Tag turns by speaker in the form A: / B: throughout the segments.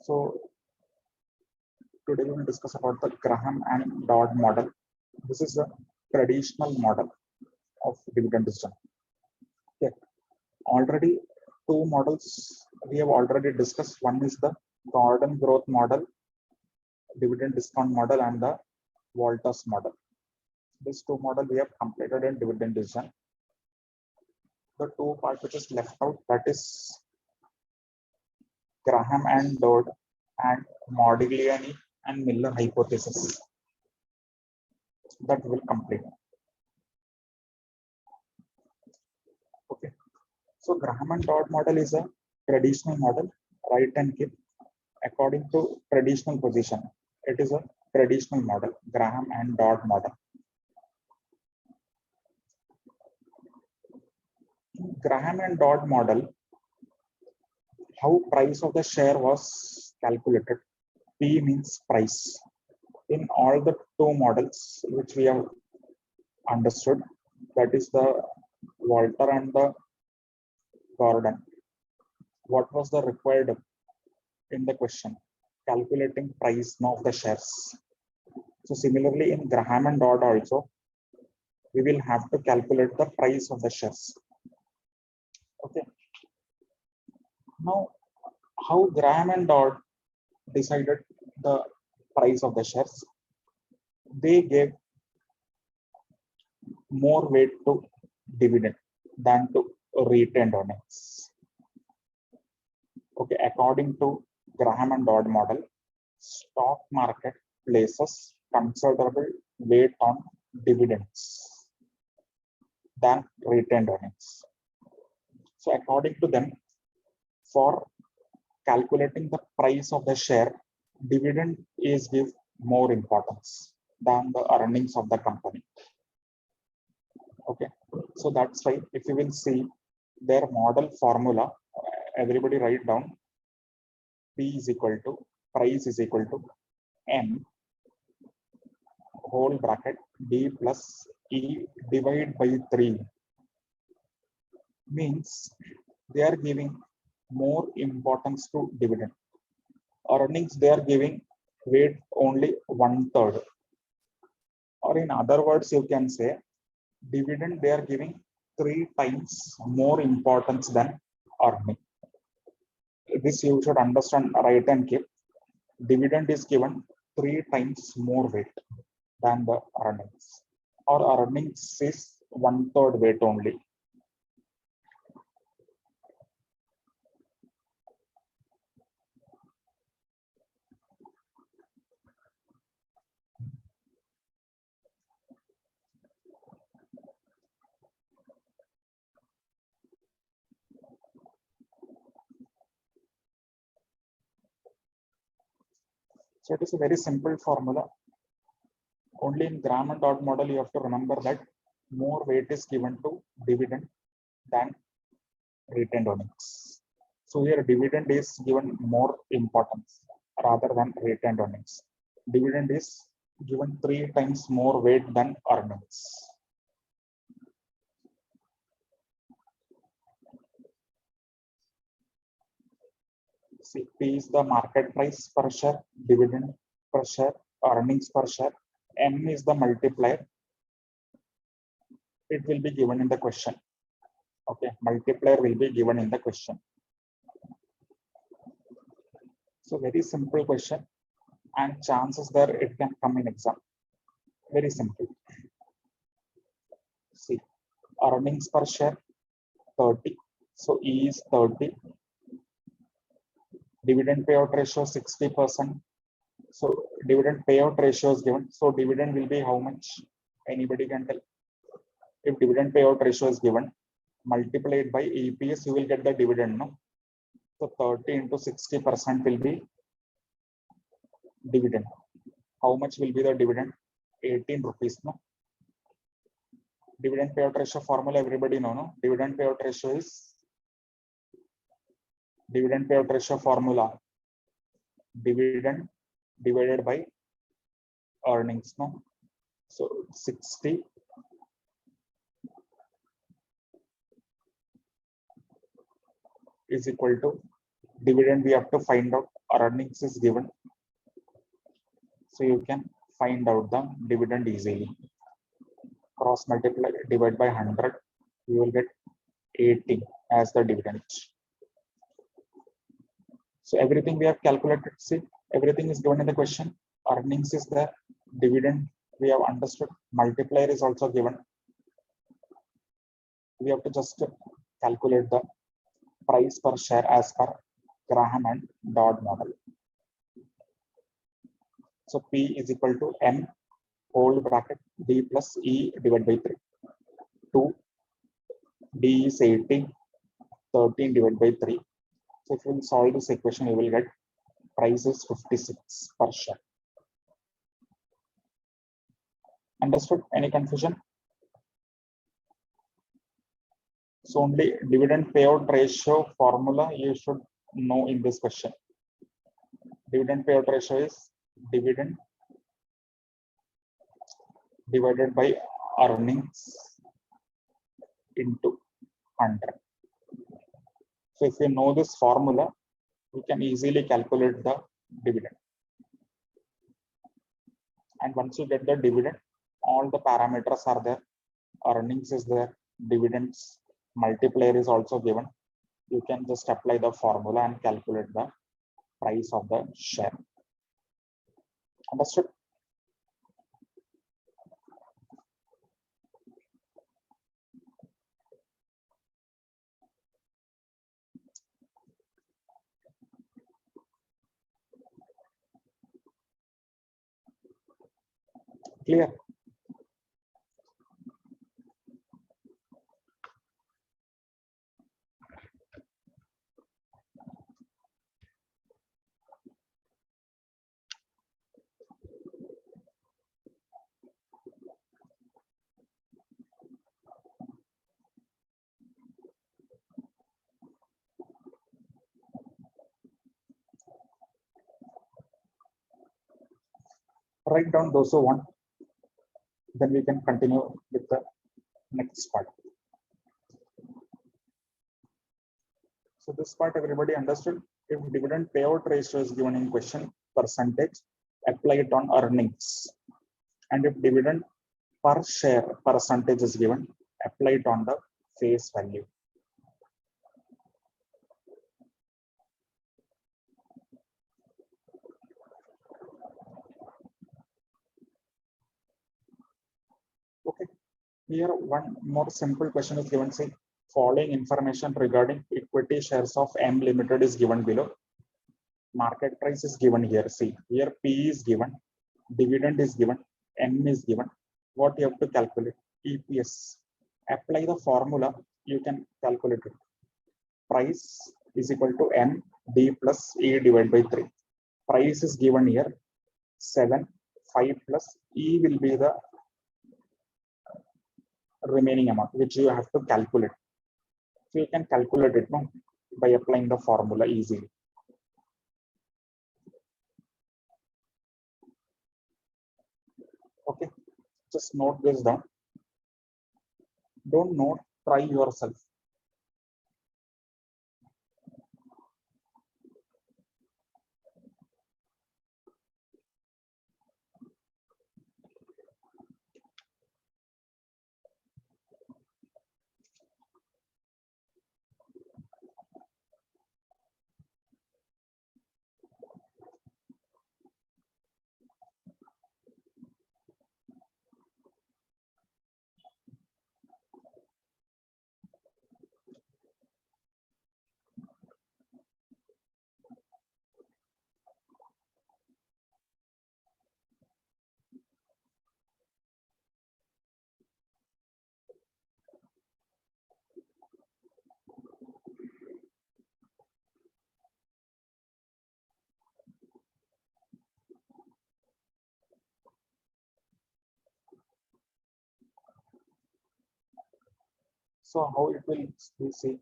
A: So today we will discuss about the Graham and Dodd model. This is a traditional model of dividend system. Okay. Already two models we have already discussed. One is the Gordon growth model, dividend discount model, and the Walters model. These two models we have completed in dividend decision. The two parts which is left out, that is Graham and Dodd and Modigliani and Miller hypothesis, that will complete. Okay. So Graham and Dodd model is a traditional model, write and keep according to traditional position. It is a traditional model, Graham and Dodd model. In Graham and Dodd model, how price of the share was calculated. P means price. In all the two models which we have understood, that is the Walter and the Gordon, what was the required in the question? Calculating price of the shares. So similarly in Graham and Dodd also, we will have to calculate the price of the shares. Okay. Now, how Graham and Dodd decided the price of the shares? They gave more weight to dividend than to retained earnings. Okay, according to Graham and Dodd model, stock market places considerable weight on dividends than retained earnings. So according to them, for calculating the price of the share, dividend is give more importance than the earnings of the company. Okay, so that's why if you will see their model formula, everybody write down. P is equal to price is equal to M whole bracket D plus E divided by 3. Means they are giving more importance to dividend. Earnings they are giving weight only 1/3. Or in other words, you can say dividend they are giving 3 times more importance than earning. This you should understand, right, and keep. Dividend is given 3 times more weight than the earnings, or earnings is 1/3 weight only. So it is a very simple formula. Only in Graham and Dodd model, you have to remember that more weight is given to dividend than retained earnings. So here dividend is given more importance rather than retained earnings. Dividend is given 3 times more weight than earnings. See, P is the market price per share, dividend per share, earnings per share. M is the multiplier. It will be given in the question. Okay, multiplier will be given in the question. So very simple question, and chances there it can come in exam. Very simple. See, earnings per share 30. So E is 30. Dividend payout ratio 60%. So dividend payout ratio is given. So dividend will be how much? Anybody can tell. If dividend payout ratio is given, multiplied by EPS, you will get the dividend. No. So 30 into 60% will be dividend. How much will be the dividend? 18 rupees. No. Dividend payout ratio formula everybody know. No. Dividend payout ratio is formula dividend divided by earnings. No. So 60 is equal to dividend. We have to find out, earnings is given. So you can find out the dividend easily. Cross multiply, divide by 100, you will get 80 as the dividend. So everything we have calculated, see, everything is given in the question. Earnings is there, dividend we have understood, multiplier is also given. We have to just calculate the price per share as per Graham and Dodd model. So P is equal to M whole bracket D plus E divided by 3. 2, D is 80, 13 divided by 3. So if you will solve this equation, you will get price is 56 per share. Understood? Any confusion? So only dividend payout ratio formula you should know in this question. Dividend payout ratio is dividend divided by earnings into 100. So if you know this formula, you can easily calculate the dividend. And once you get the dividend, all the parameters are there. Earnings is there, dividends, multiplier is also given. You can just apply the formula and calculate the price of the share. Understood? Clear? Write down those who want. Then we can continue with the next part. So this part everybody understood. If dividend payout ratio is given in question, percentage, apply it on earnings. And if dividend per share percentage is given, apply it on the face value. Okay, here one more simple question is given. Say, following information regarding equity shares of M Limited is given below. Market price is given here. See, here P is given, dividend is given, M is given. What you have to calculate? EPS. Apply the formula, you can calculate it. Price is equal to M D plus E divided by 3. Price is given here 7, 5 plus E will be the remaining amount which you have to calculate. So you can calculate it no, by applying the formula easily. Okay, just note this down. Don't note, try yourself. So how it will we see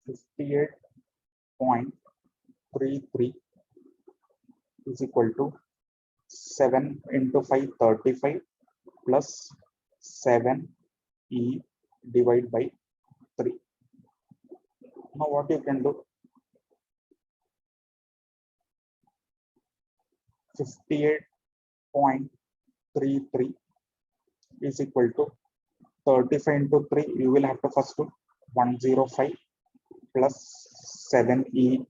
A: 58.33 is equal to 7 into 5 35 plus 7 E divided by 3. Now what you can do, 58.33 is equal to 35 into 3. You will have to first do 105 plus 7e.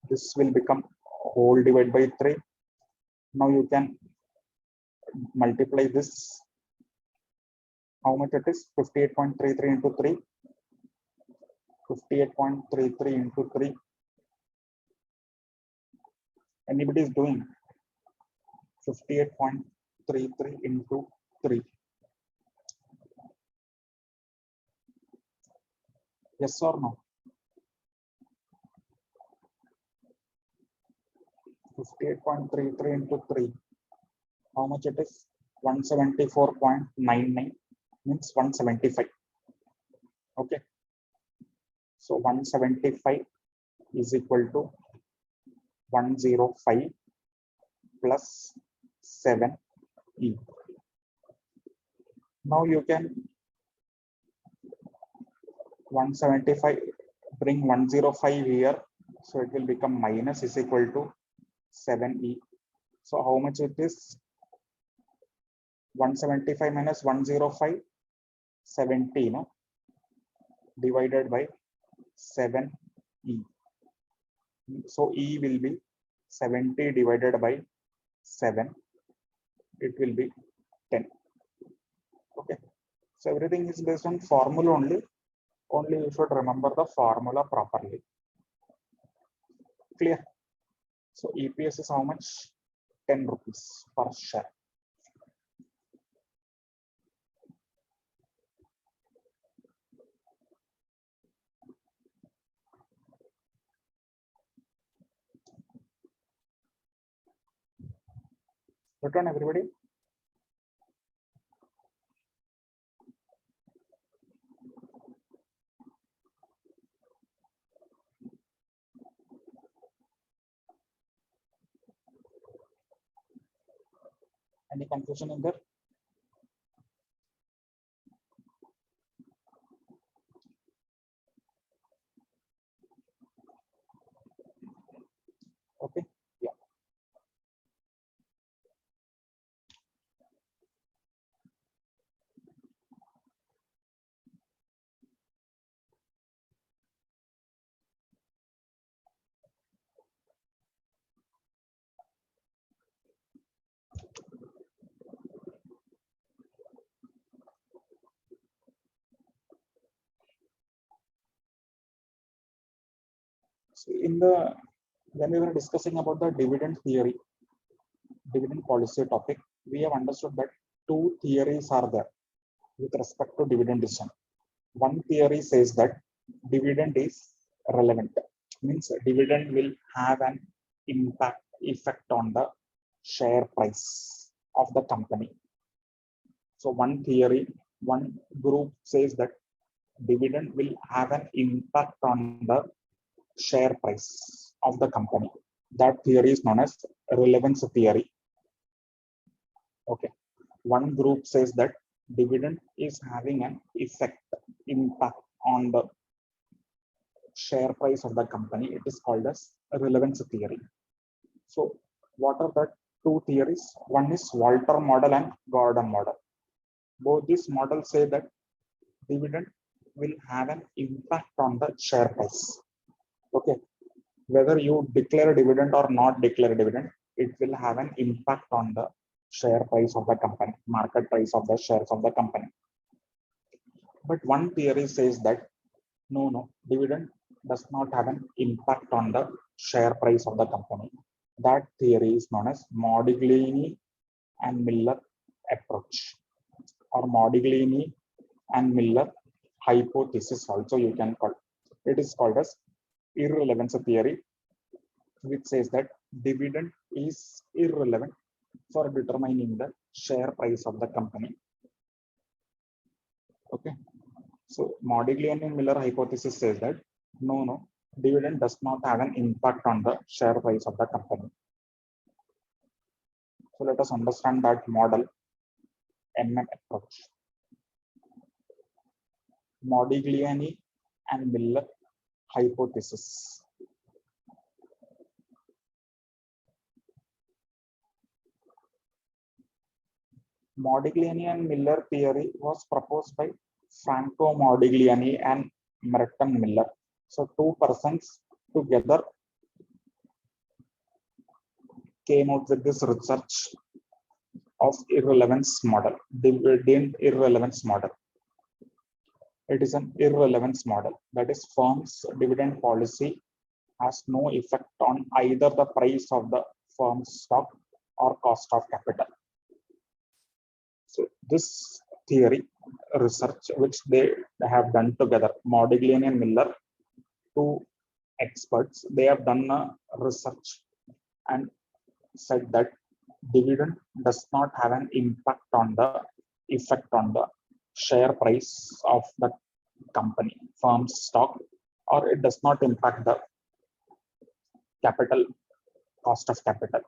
A: This will become whole divided by 3. Now you can multiply this. How much it is? 58.33 into 3. 58.33 into 3. Anybody is doing 58.33 into 3. Yes or no? 58.33 into 3. How much it is? 174.99 means 175. Okay. So 175 is equal to 105 plus 7e. Now you can 175 bring 105 here, so it will become minus is equal to 7e. So how much it is? 175 minus 105, 70, no? Divided by 7e. So e will be 70 divided by 7. It will be 10. Okay. So everything is based on formula only. Only you should remember the formula properly. Clear? So EPS is how much? 10 rupees per share. Return everybody. Any confusion in there? Okay. Yeah. So in the when we were discussing about the dividend theory, dividend policy topic, we have understood that two theories are there with respect to dividend decision. One theory says that dividend is relevant, means dividend will have an effect on the share price of the company. So one theory, one group says that dividend will have an impact on the share price of the company. That theory is known as relevance theory. Okay. One group says that dividend is having an impact on the share price of the company. It is called as relevance theory. So what are the two theories? One is Walter model and Gordon model. Both these models say that dividend will have an impact on the share price. Okay. Whether you declare dividend or not declare dividend, it will have an impact on the share price of the company, market price of the shares of the company. But one theory says that no, dividend does not have an impact on the share price of the company. That theory is known as Modigliani and Miller approach, or Modigliani and Miller hypothesis also you can call. It is called as irrelevance theory, which says that dividend is irrelevant for determining the share price of the company. Okay. So Modigliani and Miller hypothesis says that no, dividend does not have an impact on the share price of the company. So let us understand that model, MM approach. Modigliani and Miller hypothesis. Modigliani and Miller theory was proposed by Franco Modigliani and Merton Miller. So two persons together came out with this research of irrelevance model, dividend irrelevance model. It is an irrelevance model. That is, firm's dividend policy has no effect on either the price of the firm's stock or cost of capital. So this theory research which they have done together, Modigliani and Miller, two experts, they have done a research and said that dividend does not have an impact on the effect on the share price of the company, firm's stock, or it does not impact the capital, cost of capital.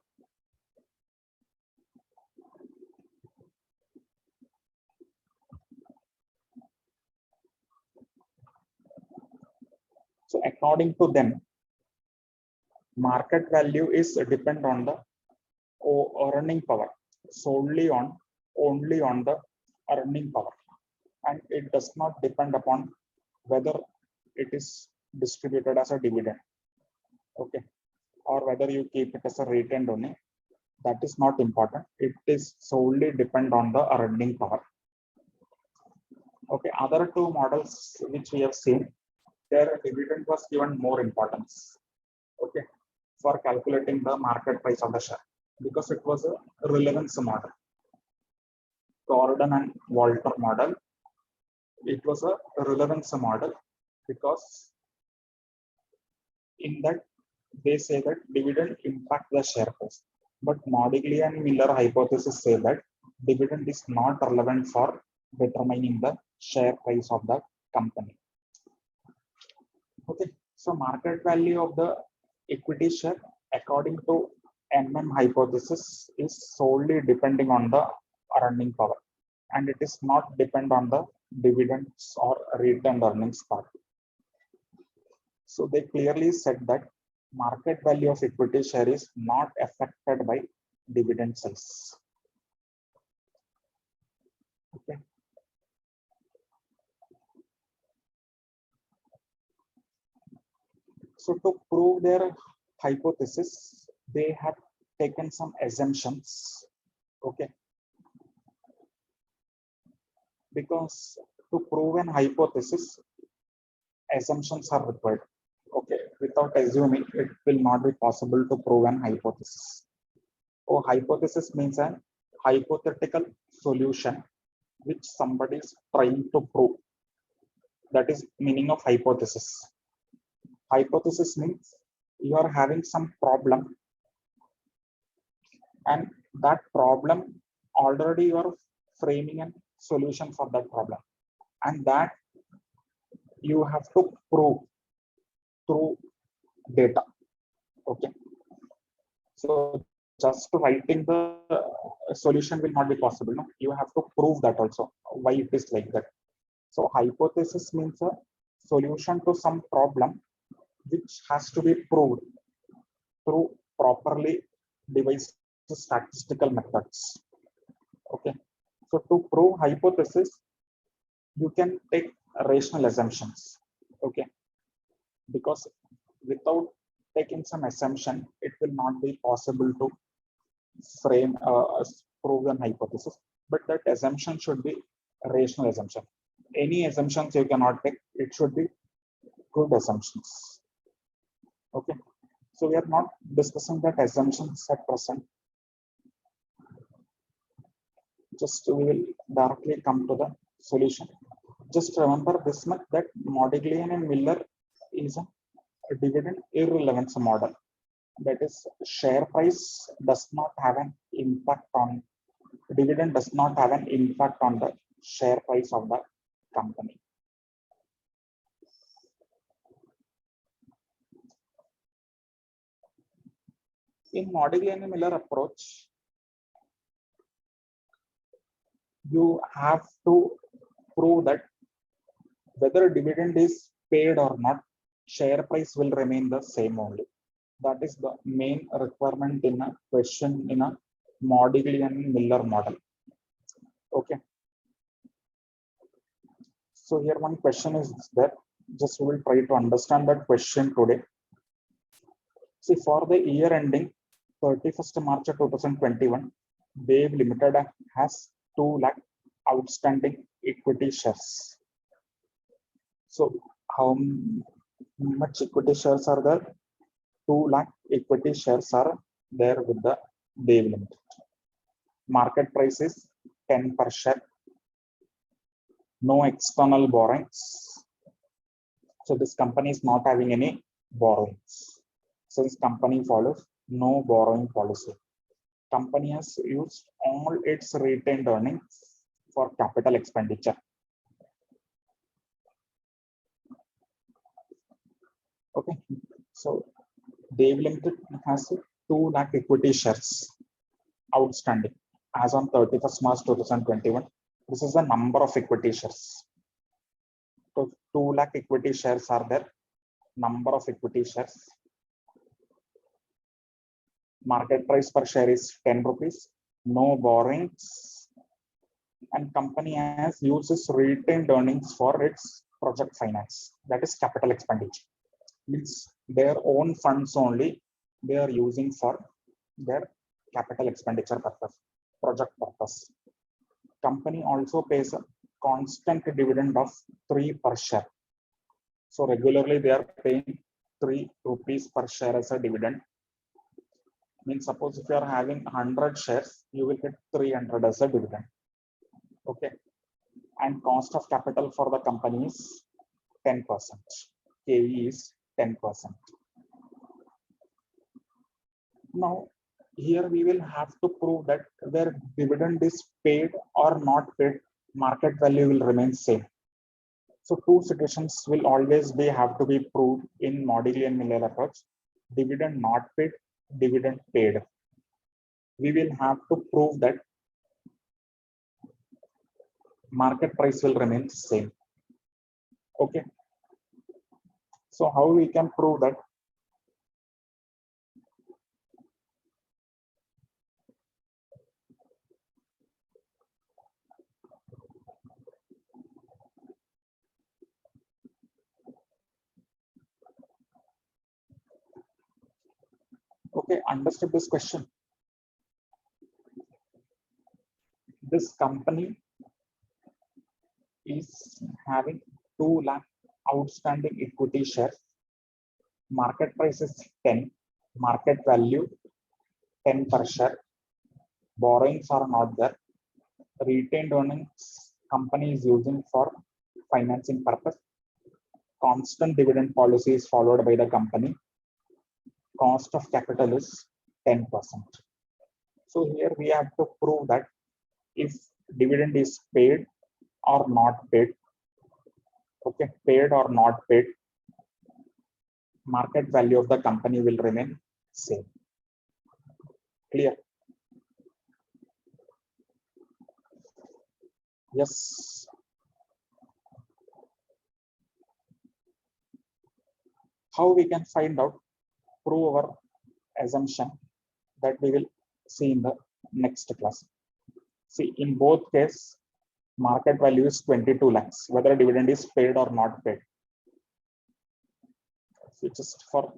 A: So according to them, market value is depend on the earning power, solely on only on the earning power, and it does not depend upon whether it is distributed as a dividend, okay, or whether you keep it as a retained only. That is not important. It is solely depend on the earning power. Okay, other two models which we have seen, their dividend was given more importance, okay, for calculating the market price of the share, because it was a relevance model. Gordon and Walter model, it was a relevance model because in that they say that dividend impact the share price. But Modigliani and Miller hypothesis say that dividend is not relevant for determining the share price of the company. Okay, so market value of the equity share according to MM hypothesis is solely depending on the earning power, and it is not depend on the dividends or retained earnings part. So they clearly said that market value of equity share is not affected by dividend size. Okay. So to prove their hypothesis, they have taken some assumptions. Okay. Because to prove an hypothesis, assumptions are required. Okay. Without assuming, it will not be possible to prove an hypothesis. So hypothesis means a hypothetical solution which somebody is trying to prove. That is meaning of hypothesis. Hypothesis means you are having some problem, and that problem already you are framing a solution for that problem, and that you have to prove through data. Okay. So just writing the solution will not be possible. No? You have to prove that also, why it is like that. So hypothesis means a solution to some problem which has to be proved through properly devised statistical methods. Okay. So to prove hypothesis, you can take rational assumptions. Okay. Because without taking some assumption, it will not be possible to frame a proven hypothesis. But that assumption should be a rational assumption. Any assumptions you cannot take, it should be good assumptions. Okay. So we are not discussing that assumptions at present. Just we will directly come to the solution. Just remember this much, that Modigliani and Miller is a dividend irrelevance model. That is, share price does not have an impact on, dividend does not have an impact on the share price of the company. In Modigliani Miller approach, you have to prove that whether dividend is paid or not, share price will remain the same only. That is the main requirement in a question in a Modigliani Miller model. Okay. So here one question is that just we will try to understand that question today. See, for the year ending 31st March 2021, Wave Limited has 2 lakh outstanding equity shares. So how much equity shares are there? 2 lakh equity shares are there with the Wave Limited. Market price is 10 per share. No external borrowings. So this company is not having any borrowings. Since company follows no borrowing policy. Company has used all its retained earnings for capital expenditure. Okay, so Wave Limited has 2 lakh equity shares outstanding as on 31st March 2021. This is the number of equity shares. So 2 lakh equity shares are there. Number of equity shares. Market price per share is 10 rupees. No borrowings. And company has uses retained earnings for its project finance. That is capital expenditure. Means their own funds only they are using for their capital expenditure purpose, project purpose. Company also pays a constant dividend of 3 per share. So regularly they are paying 3 rupees per share as a dividend. Means suppose if you are having 100 shares, you will get 300 as a dividend. Okay. And cost of capital for the company is 10%. KE is 10%. Now, here we will have to prove that whether dividend is paid or not paid, market value will remain same. So two situations will always be have to be proved in Modiglian Miller approach. Dividend not paid, dividend paid. We will have to prove that market price will remain same. Okay. So how we can prove that? Okay, understood this question. This company is having 2 lakh outstanding equity shares. Market price is 10. Market value 10 per share. Borrowings are not there. Retained earnings company is using for financing purpose. Constant dividend policy is followed by the company. Cost of capital is 10%. So here we have to prove that if dividend is paid or not paid, okay, paid or not paid, market value of the company will remain same. Clear? Yes. How we can find out, prove our assumption, that we will see in the next class. See, in both cases, market value is 22 lakhs, whether dividend is paid or not paid. So just for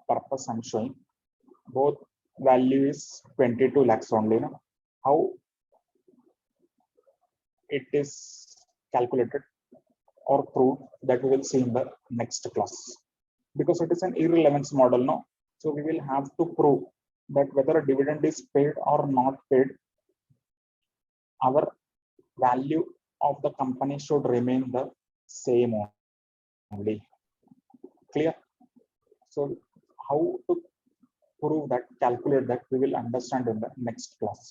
A: purpose I'm showing, both value is 22 lakhs only. No? How it is calculated or proved, that we will see in the next class. Because it is an irrelevance model, no? So we will have to prove that whether a dividend is paid or not paid, our value of the company should remain the same only. Clear? So how to prove that, calculate that, we will understand in the next class.